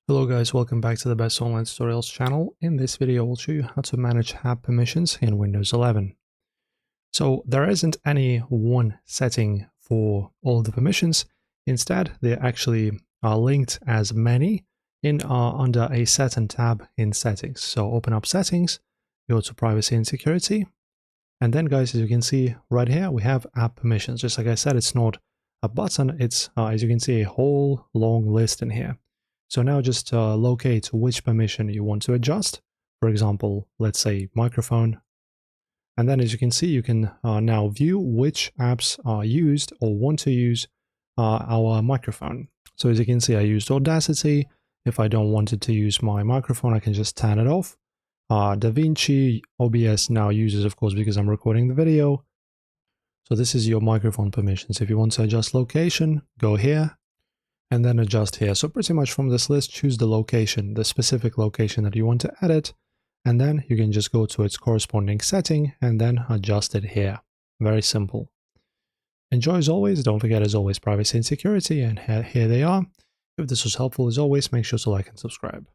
Hello guys, welcome back to the Best Online Tutorials channel. In this video, I'll show you how to manage app permissions in Windows 11. So there isn't any one setting for all the permissions. Instead, they actually are linked as many under a certain tab in settings. So open up settings, go to privacy and security. And then guys, as you can see right here, we have app permissions. Just like I said, it's not a button. It's, as you can see, a whole long list in here. So now just locate which permission you want to adjust. For example, let's say microphone. And then as you can see, you can now view which apps are used or want to use our microphone. So as you can see, I used Audacity. If I don't want it to use my microphone, I can just turn it off. DaVinci OBS now uses, of course, because I'm recording the video. So this is your microphone permissions. If you want to adjust location, go here. And then adjust here. So pretty much from this list, choose the location, the specific location that you want to edit, and then you can just go to its corresponding setting and then adjust it here. Very simple. Enjoy as always. Don't forget, as always, privacy and security, and here they are. If this was helpful as always, make sure to like and subscribe.